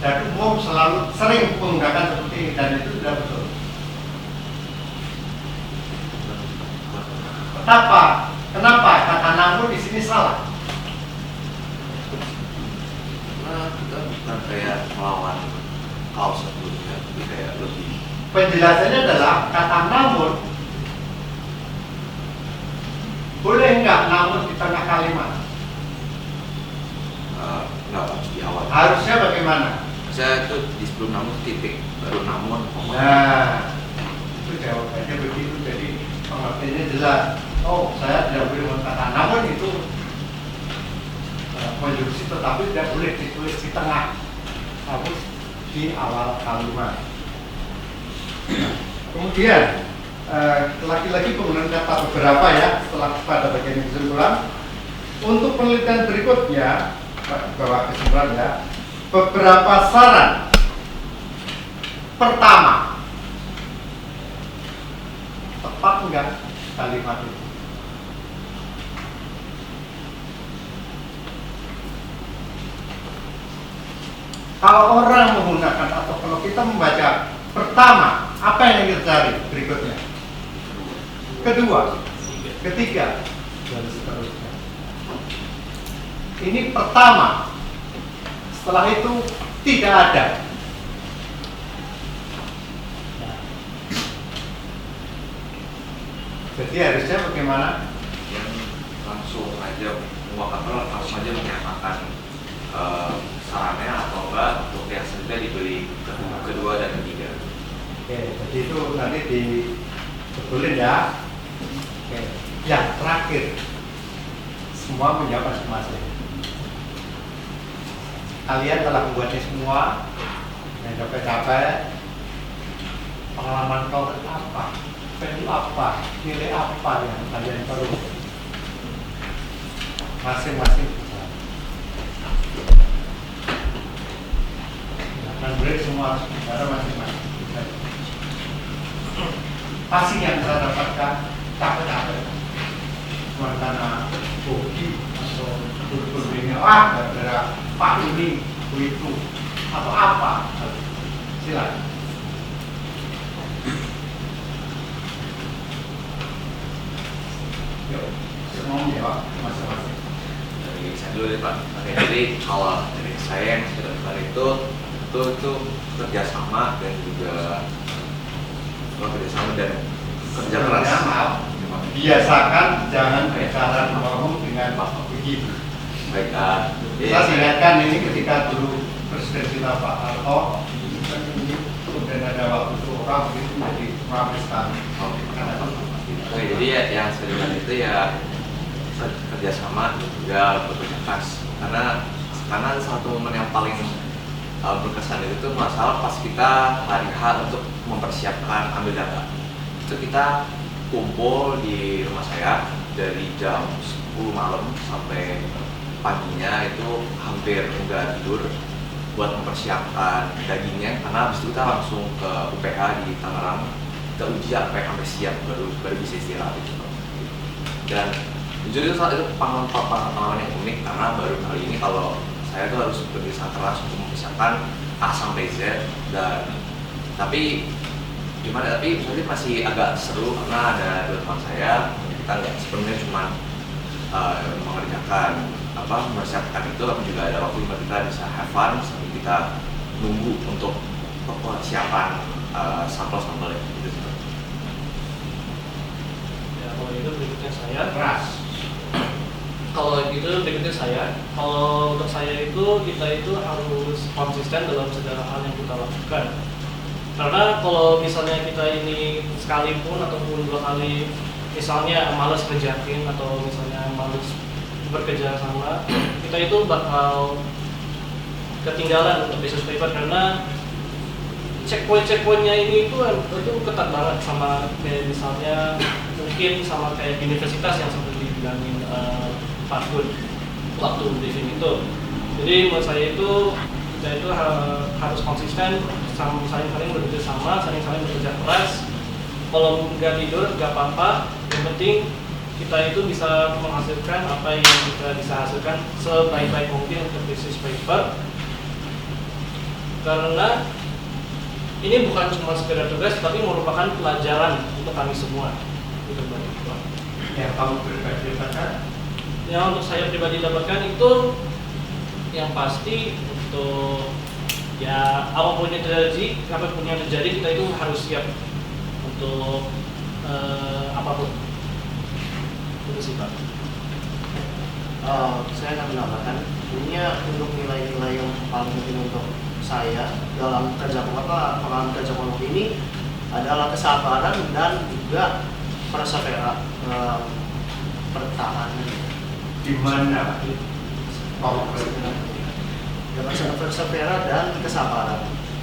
Dan umum selalu sering menggunakan seperti ini dan itu tidak betul. Kenapa kata namun di sini salah? Karena kita bukan kayak melawan kaos sebelumnya, tapi kayak lebih. Penjelasannya adalah kata namun boleh nggak namun di tengah kalimat? Nggak harus di awal. Harusnya bagaimana? Saya itu di sebelum namun titik baru namun. Nah, itu jawabannya begitu. Jadi pengertiannya jelas. Oh, saya tidak boleh mengatakan namun itu konjungsi, tetapi tidak boleh ditulis di tengah, harus di awal kalimat. Kemudian lagi-lagi penggunaan kata beberapa ya setelah pada bagian kesimpulan. Untuk penelitian berikutnya, bawah kesimpulan ya, beberapa saran. Pertama, tepat enggak kalimat itu? Kalau orang menggunakan atau kalau kita membaca pertama, apa yang kita cari berikutnya? Kedua, ketiga, dan seterusnya. Ini pertama, setelah itu tidak ada. Jadi harusnya bagaimana? Yang langsung aja langsung aja menyatakan sarannya atau enggak untuk yang sebenarnya dibeli kedua dan ketiga. Oke, jadi itu nanti dibetulin ya. Oke, yang terakhir semua menjawab masing-masing. Kalian telah membuatnya semua, yang capek-capek. Pengalaman kau apa? Value apa? Nilai apa yang kalian perlu? Masing-masing bisa. Dan break semua cara masing-masing. Pasti yang saya dapatkan capek-capek. Cuma karena hobi atau berbeda gara-gara Pak ini itu atau apa? Silakan. Yuk, semua menjawab masing-masing. Dari saya dulu deh Pak. Oke, jadi kalau dari saya yang sudah depan itu kerjasama dan juga kerjasama dan kerja keras. Biasakan jangan bicara ngomong dengan begitu. Baik, Saya ingatkan ini ketika dulu Presiden kita Pak Harto, kemudian ada waktu itu orang begitu jadi Pakistan. Oke, jadi ya, yang saya dengar itu ya kerjasama juga bekerja keras. Karena satu momen yang paling berkesan itu tuh masalah pas kita hari H untuk mempersiapkan ambil data. Itu kita kumpul di rumah saya dari jam 10 malam sampai paginya itu hampir enggak tidur buat mempersiapkan dagingnya, karena habis itu kita langsung ke UPH di Tangerang, kita uji sampai siap baru bisa istirahat gitu. Dan jujur itu pengalaman yang unik karena baru kali ini kalau saya tuh harus bekerja keras untuk mempersiapkan A sampai Z. Dan tapi masih agak seru karena ada dua teman saya, kita nggak sepenuhnya cuma mengerjakan mempersiapkan itu, tapi juga ada waktu dimana kita bisa have fun sambil kita nunggu untuk persiapan sampel-sampel gitu. Ya, kalau itu berikutnya saya. Keras. Kalau gitu berikutnya saya. Kalau untuk saya itu kita itu harus konsisten dalam segala hal yang kita lakukan. Karena kalau misalnya kita ini sekalipun ataupun dua kali misalnya malas kerjain atau misalnya malas bekerja sama, kita itu bakal ketinggalan untuk business paper karena checkpointnya ini itu ketat banget sama kayak misalnya mungkin sama kayak di universitas yang seperti dibilangin Pak Gun waktu briefing itu. Jadi menurut saya itu kita itu harus konsisten, saling bekerja sama, saling bekerja keras. Kalau nggak tidur nggak apa-apa, yang penting kita itu bisa menghasilkan apa yang kita bisa hasilkan sebaik-baik mungkin untuk business paper. Karena ini bukan cuma sekedar tugas, tapi merupakan pelajaran untuk kami semua. Itu Yang kamu pribadi dapatkan? Yang untuk saya pribadi dapatkan itu yang pasti untuk ya apapun yang terjadi kita itu harus siap untuk apapun. Itu sih Pak. Saya akan menambahkan ini untuk nilai-nilai yang paling penting untuk saya dalam pengalaman kerja kelompok ini adalah kesabaran dan juga pertahanan. Di mana? Persevera dan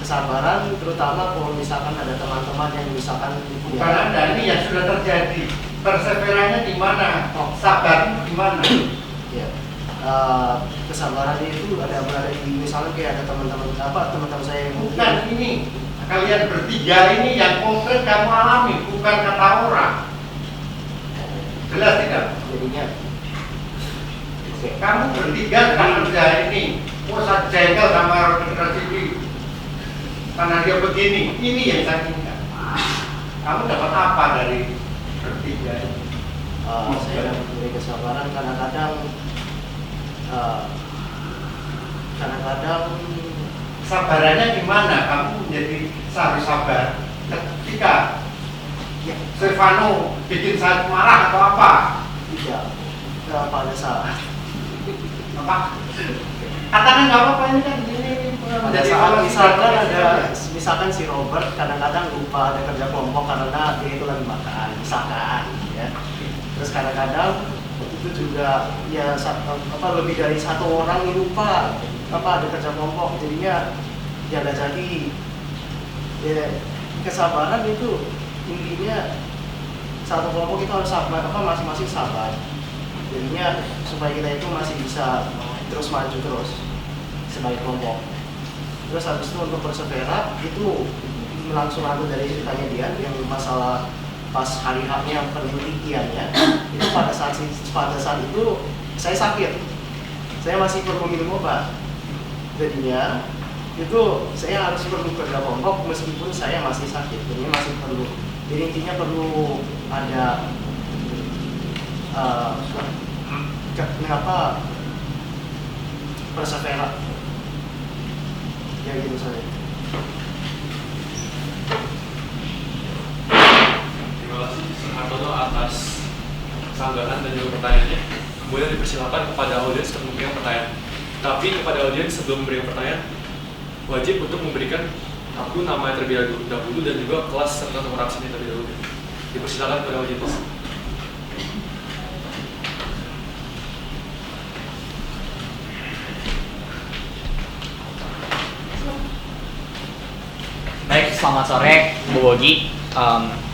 kesabaran terutama kalau misalkan ada teman-teman yang misalkan Bukan Anda, ini yang sudah terjadi. Perseveranya di mana? Sabar di mana? ya kesabaran itu berada di misalnya kayak ada teman-teman saya yang Bukan ini. Kalian bertiga ini yang konkret kamu alami, bukan kata orang. Jelas tidak? jadinya Kamu bertiga sedang kerja ini. Pusat jengkel sama regenerasi ini. Karena dia begini, ini yang saya inginkan. Kamu dapat apa dari bertiga ini? saya dapat dari kesabaran kadang-kadang Sabarannya gimana? Kamu menjadi harus sabar ketika Stefano bikin saya marah atau apa? tidak pada saat Apa? Katakan nggak apa-apa ini kan ini Pada saat misalkan si Robert kadang-kadang lupa ada kerja kelompok karena dia itu lagi makan, misalkan ya. Terus kadang-kadang itu juga ya lebih dari satu orang yang lupa ada kerja kelompok, jadinya ya nggak jadi. Ya, kesabaran itu intinya satu kelompok itu harus masing-masing sabar. Jadinya supaya kita itu masih bisa terus maju terus sebagai kelompok. Terus habis itu untuk persevera itu langsung aku dari ceritanya dia yang masalah pas hari H-nya penelitiannya itu pada saat itu saya sakit, saya masih perlu minum obat, jadinya itu saya harus perlu kerja kelompok meskipun saya masih sakit, jadinya masih perlu, jadi intinya perlu ada persevera ya gitu saja. Terima kasih Hartono atas sanggahan dan juga pertanyaannya. Kemudian dipersilakan kepada audiens untuk memberikan pertanyaan. Tapi kepada audiens sebelum memberikan pertanyaan, wajib untuk memberikan akun namanya terlebih dahulu dan juga kelas serta nomor absennya terlebih dahulu. Dipersilakan kepada audiens. Baik, selamat sore Bu Bogi,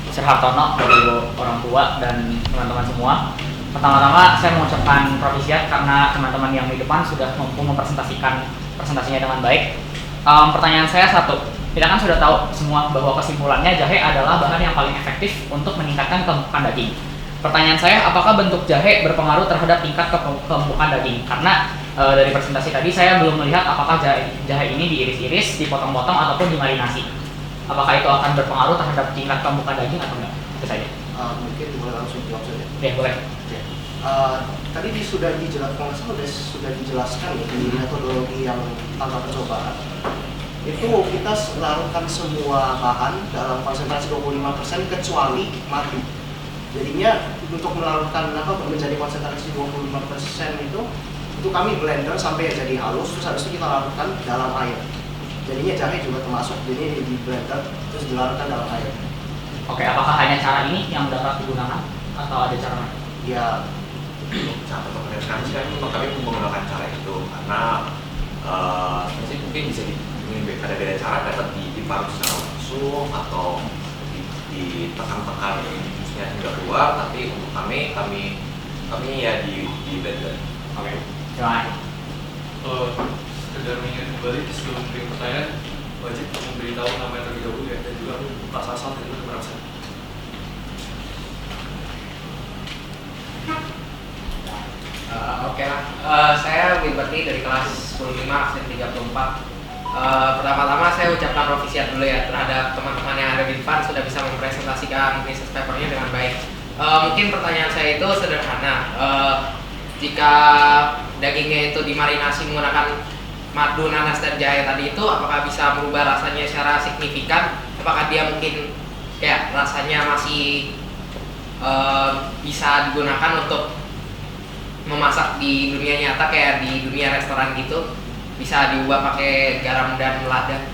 Sir Hartono, Bapak Ibu orang tua dan teman-teman semua. Pertama-tama saya mengucapkan propisiat karena teman-teman yang di depan sudah mampu mempresentasikan presentasinya dengan baik. Pertanyaan saya satu, kita kan sudah tahu semua bahwa kesimpulannya jahe adalah bahan yang paling efektif untuk meningkatkan kelembupan daging. Pertanyaan saya, apakah bentuk jahe berpengaruh terhadap tingkat kelembupan daging? Karena dari presentasi tadi saya belum melihat apakah jahe ini diiris-iris, dipotong-potong ataupun dimarinasi. Apakah itu akan berpengaruh terhadap tingkat kelembupan daging atau enggak? Itu saja. Mungkin boleh langsung jawab saja. Ya, boleh. Ya. Tadi sudah dijelaskan ya di metodologi yang tanpa percobaan. Itu kita larutkan semua bahan dalam konsentrasi 25% kecuali madu. Jadinya untuk melarutkan menjadi konsentrasi 25% itu kami blender sampai jadi halus, terus habis itu kita larutkan dalam air. Jadinya jahe juga termasuk, jadi di blender terus dilarutkan dalam air. Oke, apakah hanya cara ini yang dapat digunakan atau ada cara lain? Ya, Cara sekarang sih kami menggunakan cara itu karena mungkin bisa ada beda cara, dapat diparut secara langsung atau ditekan-tekan jusnya hingga keluar. Tapi untuk kami ya di blender. Oke, terima kasih. Sekedar mengingat kembali sebelum memberi pertanyaan, wajib memberitahu namanya terlebih dahulu ya, dan juga kelas asal dan juga nomor absen. Oke lah, saya Wilberti dari kelas 105 absen 34. Pertama-tama saya ucapkan propisiat dulu ya terhadap teman-teman yang ada di depan sudah bisa mempresentasikan research papernya dengan baik. Mungkin pertanyaan saya itu sederhana. Jika dagingnya itu dimarinasi menggunakan madu, nanas, dan jahe tadi itu, apakah bisa merubah rasanya secara signifikan? Apakah dia mungkin kayak rasanya masih bisa digunakan untuk memasak di dunia nyata kayak di dunia restoran gitu? Bisa diubah pakai garam dan lada?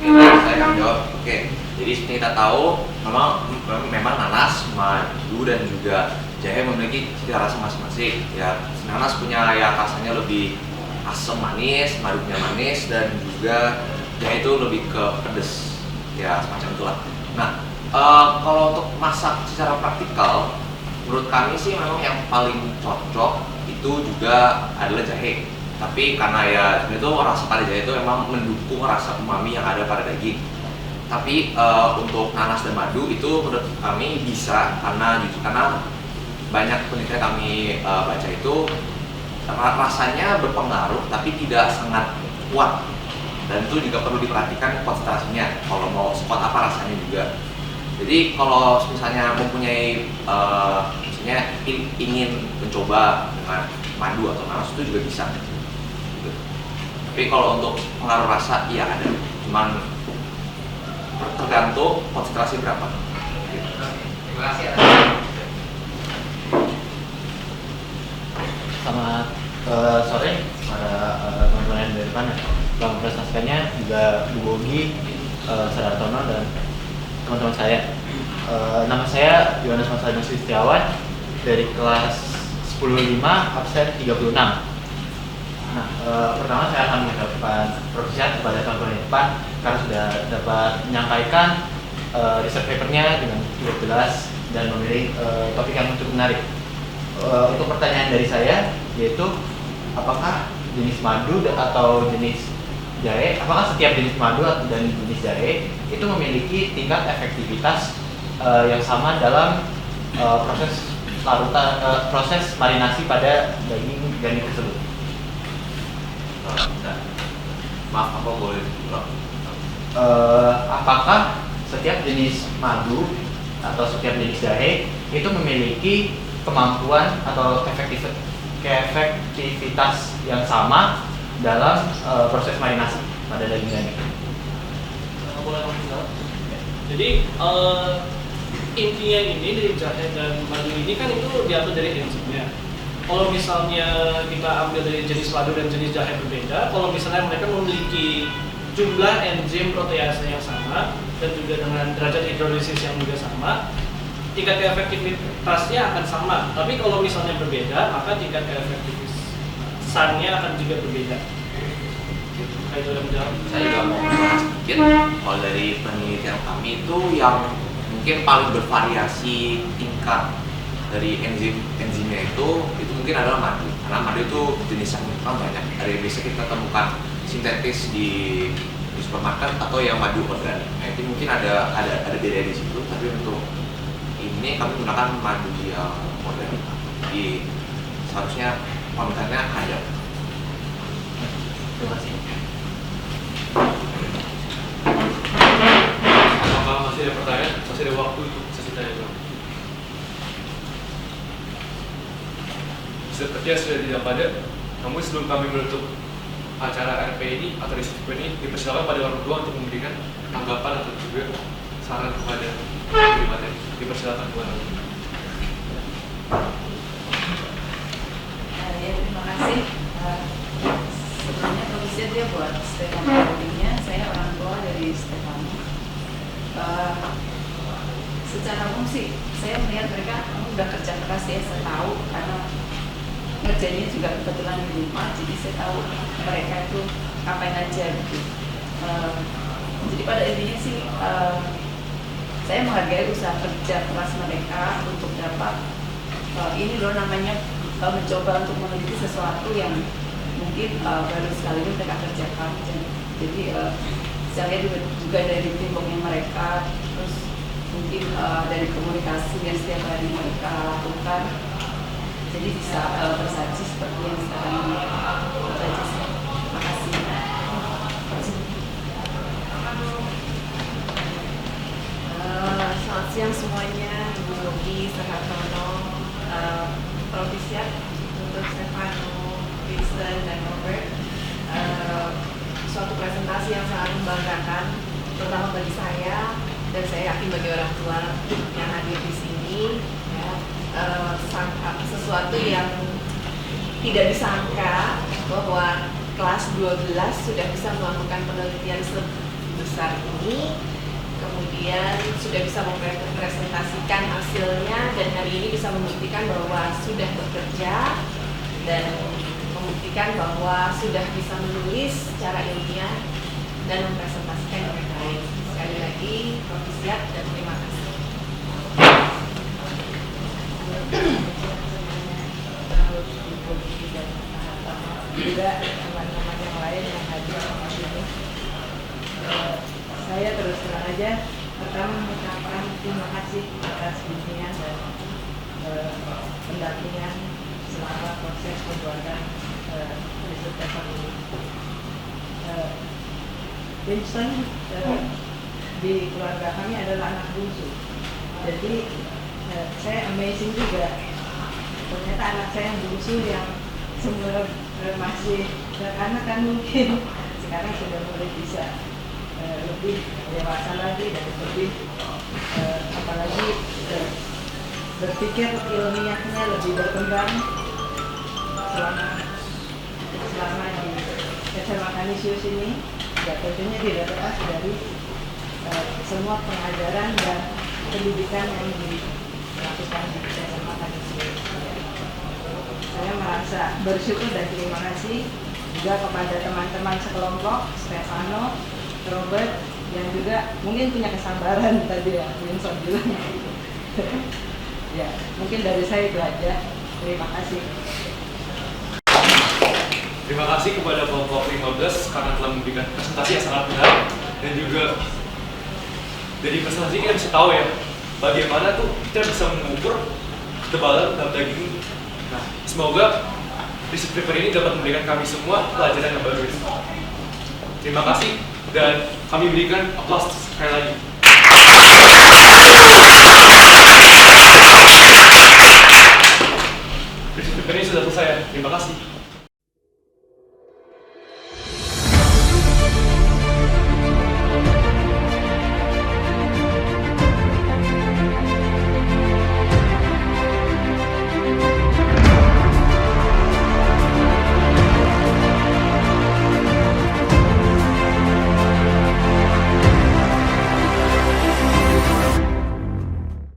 Saya akan jawab. Oke. Jadi seperti kita tahu, memang nanas, madu dan juga jahe memiliki cita rasa masing-masing. Ya, nanas punya ya rasanya lebih asam manis, madu punya manis, dan juga jahe itu lebih ke pedes. Ya, semacam itulah. Nah, kalau untuk masak secara praktikal, menurut kami sih memang yang paling cocok itu juga adalah jahe. Tapi karena ya sebenarnya itu rasa pada jahe itu memang mendukung rasa umami yang ada pada daging. Tapi untuk nanas dan madu itu menurut kami bisa karena banyak penelitian kami baca itu rasanya berpengaruh tapi tidak sangat kuat, dan itu juga perlu diperhatikan konsentrasinya kalau mau sekuat apa rasanya juga. Jadi kalau misalnya mempunyai misalnya ingin mencoba dengan madu atau nanas itu juga bisa. Tapi kalau untuk pengaruh rasa iya ada, cuman tergantung konsentrasi berapa. Terima kasih. Selamat sore para teman-teman yang dari depan. Yang mempresentasikannya juga Bu Bogi, Saratono dan teman-teman saya. Nama saya Yohanes Mas Setiawan dari kelas 10.5 absen 36. Nah, pertama saya akan mengucapkan profesiat kepada teman-teman di depan karena sudah dapat menyampaikan research papernya dengan cukup jelas dan memilih topik yang cukup menarik. Untuk pertanyaan dari saya yaitu apakah jenis madu atau jenis jahe, apakah setiap jenis madu dan jenis jahe itu memiliki tingkat efektivitas yang sama dalam proses larutan, proses marinasi pada daging tersebut? Maaf, apa boleh diulang? Apakah setiap jenis madu atau setiap jenis jahe itu memiliki kemampuan atau efektivitas yang sama dalam proses marinasi pada daging-daging? Boleh menjawab? Jadi intinya ini dari jahe dan madu ini kan itu diambil dari enzimnya. Kalau misalnya kita ambil dari jenis madu dan jenis jahe berbeda, kalau misalnya mereka memiliki jumlah enzim protease yang sama dan juga dengan derajat hidrolisis yang juga sama, tingkat efektivitasnya akan sama. Tapi kalau misalnya berbeda, maka tingkat efektivitasnya akan juga berbeda. Itu yang menjawab. Saya juga mau membahas sedikit. Kalau dari penelitian kami itu yang mungkin paling bervariasi tingkat dari enzimnya itu mungkin adalah madu. Karena madu itu jenis yang banyak. Dari bisa kita temukan sintetis di supermarket atau yang madu organik. Nah, itu mungkin ada beda di situ. Tapi untuk ini kami gunakan madu yang organik. Jadi seharusnya kontennya ada. Terima kasih. Apakah masih ada pertanyaan? Masih ada waktu untuk sesi tanya jawab? Seperti yang sudah tidak pada, namun sebelum kami menutup acara RP ini atau research paper ini, dipersilakan pada orang tua untuk memberikan tanggapan atau juga saran kepada pemberi materi. Dipersilakan kepada orang tua. Ya, terima kasih. Sebelumnya profesiat dia buat Stefano Holdingnya, saya orang tua dari Stefano. Secara umum sih, saya melihat mereka udah kerja keras ya, saya tahu karena ngerjainnya juga kebetulan di rumah, jadi saya tahu mereka itu ngapain aja gitu. Jadi pada intinya sih, saya menghargai usaha kerja keras mereka untuk dapat ini loh namanya mencoba untuk meneliti sesuatu yang mungkin baru sekali ini mereka kerjakan. Jadi saya lihat juga dari timbangnya mereka, terus mungkin dari komunikasi yang setiap hari mereka lakukan, jadi bisa tersaji seperti yang sekarang ini. Terima kasih. Selamat siang semuanya, Ibu Yogi, Saratono, Profesiat untuk Stefano, Vincent, dan Robert. Suatu presentasi yang sangat membanggakan, terutama bagi saya dan saya yakin bagi orang tua yang hadir di sini. Ya, sesuatu yang tidak disangka bahwa kelas 12 sudah bisa melakukan penelitian sebesar ini, kemudian sudah bisa mempresentasikan hasilnya dan hari ini bisa membuktikan bahwa sudah bekerja dan membuktikan bahwa sudah bisa menulis secara ilmiah dan mempresentasikan dengan baik. Sekali lagi, profesiat dan terima kasih. Juga teman-teman yang lain yang hadir di sini. Saya terus terang aja pertama mengucapkan terima kasih atas bimbingan dan pendampingan selama proses pembuatan riset paper ini. Vincent di keluarga kami adalah anak bungsu, jadi saya amazing juga. Ternyata anak saya yang bungsu yang semula masih anak kan mungkin sekarang sudah mulai bisa lebih dewasa lagi dan lebih apalagi berpikir ilmiahnya lebih berkembang. selama di SMA Kanisius ini, ya tentunya tidak lepas dari semua pengajaran dan pendidikan yang dilakukan di SMA Kanisius. Saya merasa bersyukur dan terima kasih juga kepada teman-teman sekelompok, Stefano, Robert, yang juga mungkin punya kesabaran tadi ya, Winston bilang. Ya, mungkin dari saya itu aja. Terima kasih. Terima kasih kepada kelompok 15 karena telah memberikan presentasi yang sangat menarik, dan juga dari presentasi kita bisa tahu ya bagaimana tuh kita bisa mengukur ketebalan dalam daging. Nah, semoga research paper ini dapat memberikan kami semua pelajaran yang baru. Terima kasih, dan kami berikan aplaus sekali lagi. Research paper ini sudah selesai. Terima kasih.